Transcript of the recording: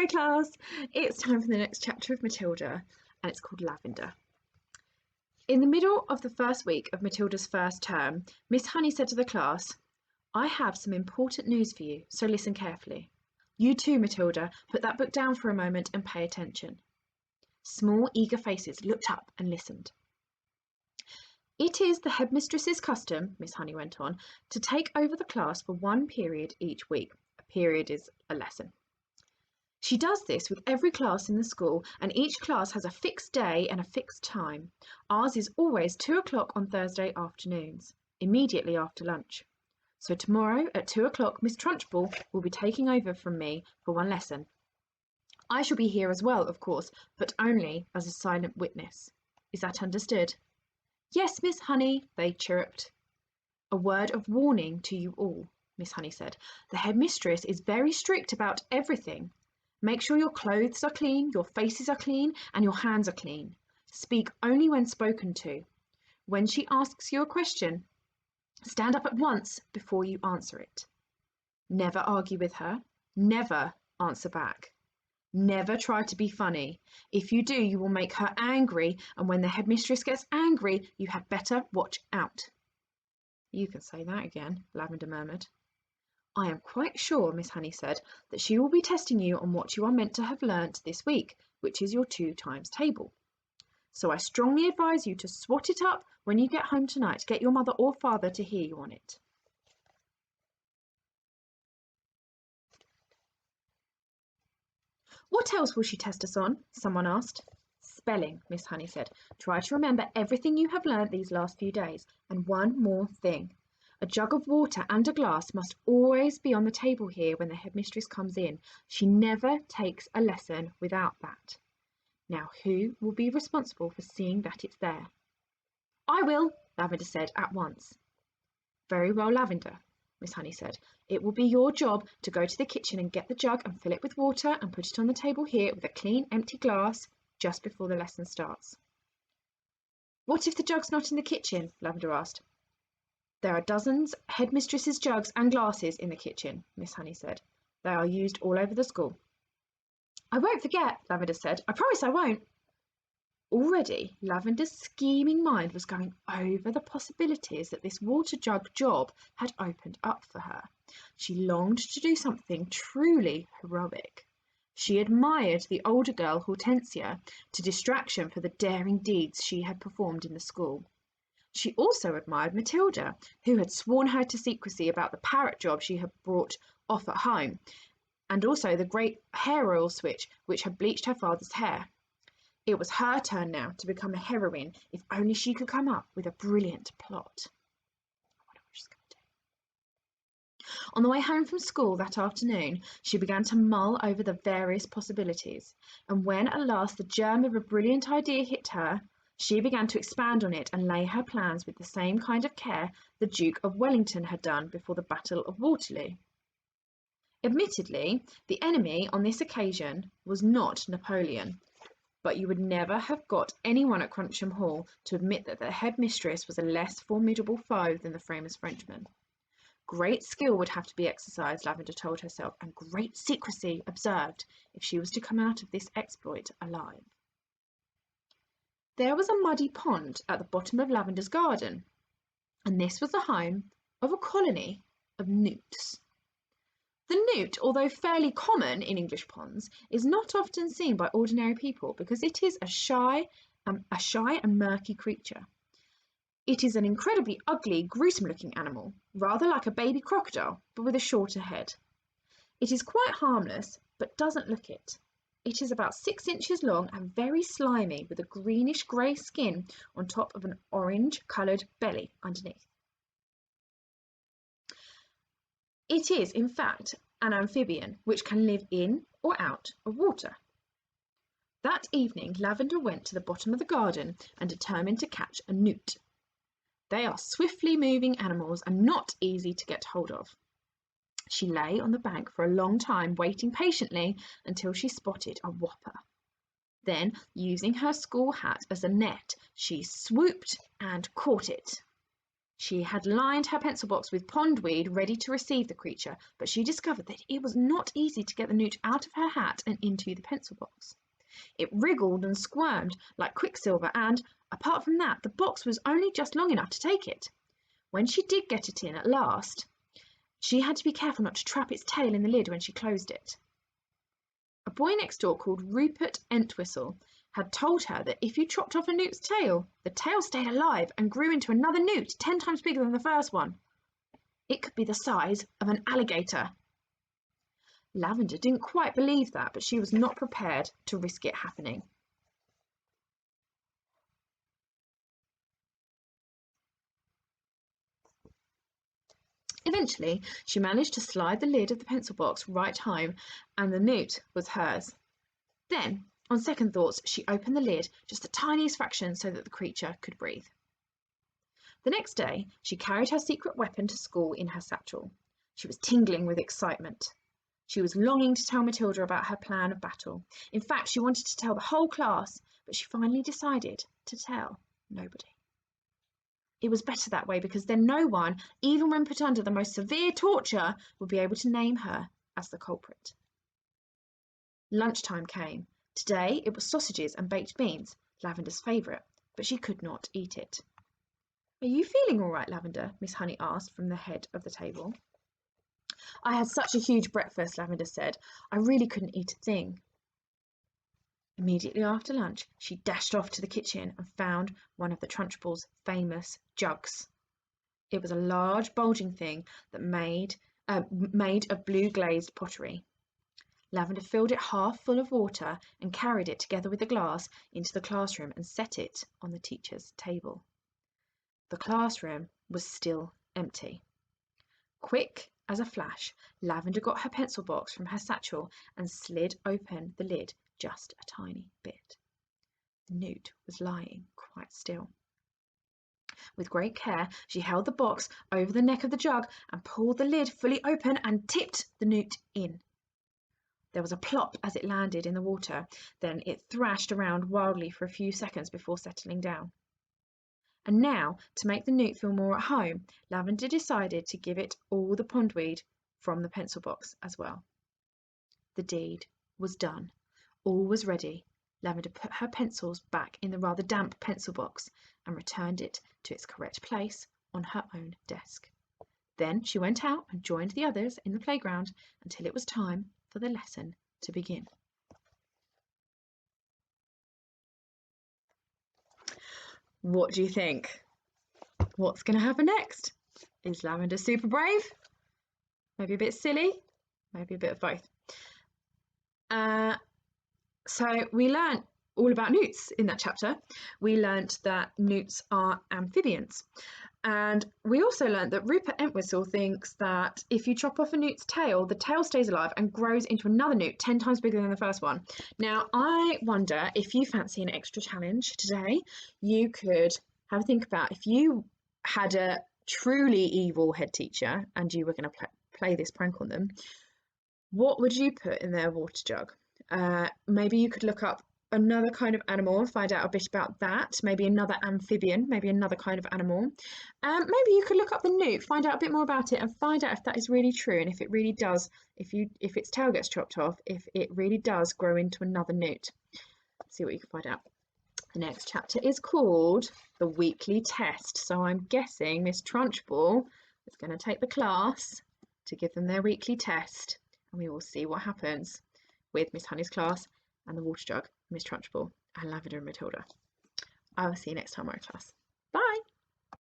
Hi class, it's time for the next chapter of Matilda and it's called Lavender. In the middle of the first week of Matilda's first term, Miss Honey said to the class, "I have some important news for you, so listen carefully. You too, Matilda, put that book down for a moment and pay attention." Small, eager faces looked up and listened. "It is the headmistress's custom," Miss Honey went on, "to take over the class for one period each week. A period is a lesson. She does this with every class in the school, and each class has a fixed day and a fixed time. Ours is always 2 o'clock on Thursday afternoons, immediately after lunch. So tomorrow at 2 o'clock, Miss Trunchbull will be taking over from me for one lesson. I shall be here as well, of course, but only as a silent witness. Is that understood?" "Yes, Miss Honey," they chirruped. "A word of warning to you all," Miss Honey said. "The headmistress is very strict about everything. Make sure your clothes are clean, your faces are clean, and your hands are clean. Speak only when spoken to. When she asks you a question, stand up at once before you answer it. Never argue with her. Never answer back. Never try to be funny. If you do, you will make her angry, and when the headmistress gets angry, you had better watch out." "You can say that again," Lavender murmured. "I am quite sure," Miss Honey said, "that she will be testing you on what you are meant to have learnt this week, which is your 2 times table. So I strongly advise you to swat it up when you get home tonight. Get your mother or father to hear you on it." "What else will she test us on?" someone asked. "Spelling," Miss Honey said. "Try to remember everything you have learnt these last few days. And one more thing. A jug of water and a glass must always be on the table here when the headmistress comes in. She never takes a lesson without that. Now, who will be responsible for seeing that it's there?" "I will," Lavender said at once. "Very well, Lavender," Miss Honey said. "It will be your job to go to the kitchen and get the jug and fill it with water and put it on the table here with a clean, empty glass just before the lesson starts." "What if the jug's not in the kitchen?" Lavender asked. "There are dozens headmistresses' jugs and glasses in the kitchen," Miss Honey said. "They are used all over the school." "I won't forget," Lavender said. "I promise I won't." Already, Lavender's scheming mind was going over the possibilities that this water jug job had opened up for her. She longed to do something truly heroic. She admired the older girl, Hortensia, to distraction for the daring deeds she had performed in the school. She also admired Matilda, who had sworn her to secrecy about the parrot job she had brought off at home, and also the great hair oil switch which had bleached her father's hair. It was her turn now to become a heroine, if only she could come up with a brilliant plot. I wonder what she's going to do. On the way home from school that afternoon, she began to mull over the various possibilities, and when at last the germ of a brilliant idea hit her, she began to expand on it and lay her plans with the same kind of care the Duke of Wellington had done before the Battle of Waterloo. Admittedly, the enemy on this occasion was not Napoleon, but you would never have got anyone at Cruncham Hall to admit that the headmistress was a less formidable foe than the famous Frenchman. Great skill would have to be exercised, Lavender told herself, and great secrecy observed if she was to come out of this exploit alive. There was a muddy pond at the bottom of Lavender's garden, and this was the home of a colony of newts. The newt, although fairly common in English ponds, is not often seen by ordinary people because it is a shy and murky creature. It is an incredibly ugly, gruesome-looking animal, rather like a baby crocodile, but with a shorter head. It is quite harmless, but doesn't look it. It is about 6 inches long and very slimy, with a greenish-grey skin on top of an orange-coloured belly underneath. It is, in fact, an amphibian which can live in or out of water. That evening, Lavender went to the bottom of the garden and determined to catch a newt. They are swiftly moving animals and not easy to get hold of. She lay on the bank for a long time, waiting patiently until she spotted a whopper. Then, using her school hat as a net, she swooped and caught it. She had lined her pencil box with pondweed ready to receive the creature, but she discovered that it was not easy to get the newt out of her hat and into the pencil box. It wriggled and squirmed like quicksilver, and, apart from that, the box was only just long enough to take it. When she did get it in at last, she had to be careful not to trap its tail in the lid when she closed it. A boy next door called Rupert Entwistle had told her that if you chopped off a newt's tail, the tail stayed alive and grew into another newt 10 times bigger than the first one. It could be the size of an alligator. Lavender didn't quite believe that, but she was not prepared to risk it happening. Eventually, she managed to slide the lid of the pencil box right home, and the newt was hers. Then, on second thoughts, she opened the lid just the tiniest fraction so that the creature could breathe. The next day, she carried her secret weapon to school in her satchel. She was tingling with excitement. She was longing to tell Matilda about her plan of battle. In fact, she wanted to tell the whole class, but she finally decided to tell nobody. It was better that way, because then no one, even when put under the most severe torture, would be able to name her as the culprit. Lunchtime came. Today it was sausages and baked beans, Lavender's favourite, but she could not eat it. "Are you feeling all right, Lavender?" Miss Honey asked from the head of the table. "I had such a huge breakfast," Lavender said. "I really couldn't eat a thing." Immediately after lunch, she dashed off to the kitchen and found one of the Trunchbull's famous jugs. It was a large, bulging thing that made of blue glazed pottery. Lavender filled it half full of water and carried it together with the glass into the classroom and set it on the teacher's table. The classroom was still empty. Quick as a flash, Lavender got her pencil box from her satchel and slid open the lid just a tiny bit. The newt was lying quite still. With great care, she held the box over the neck of the jug and pulled the lid fully open and tipped the newt in. There was a plop as it landed in the water, then it thrashed around wildly for a few seconds before settling down. And now, to make the newt feel more at home, Lavender decided to give it all the pondweed from the pencil box as well. The deed was done. All was ready. Lavender put her pencils back in the rather damp pencil box and returned it to its correct place on her own desk. Then she went out and joined the others in the playground until it was time for the lesson to begin. What do you think? What's going to happen next? Is Lavender super brave? Maybe a bit silly? Maybe a bit of both. So we learnt all about newts in that chapter. We learnt that newts are amphibians. And we also learnt that Rupert Entwistle thinks that if you chop off a newt's tail, the tail stays alive and grows into another newt 10 times bigger than the first one. Now, I wonder if you fancy an extra challenge today. You could have a think about if you had a truly evil head teacher and you were going to play this prank on them, what would you put in their water jug? Maybe you could look up another kind of animal and find out a bit about that. Maybe another amphibian, maybe another kind of animal. Maybe you could look up the newt, find out a bit more about it, and find out if that is really true, and if it really does, if its tail gets chopped off, if it really does grow into another newt. See what you can find out. The next chapter is called The Weekly Test. So I'm guessing Miss Trunchbull is going to take the class to give them their weekly test, and we will see what happens with Miss Honey's class and the water jug, Miss Trunchbull, and Lavender and Matilda. I will see you next time, my class.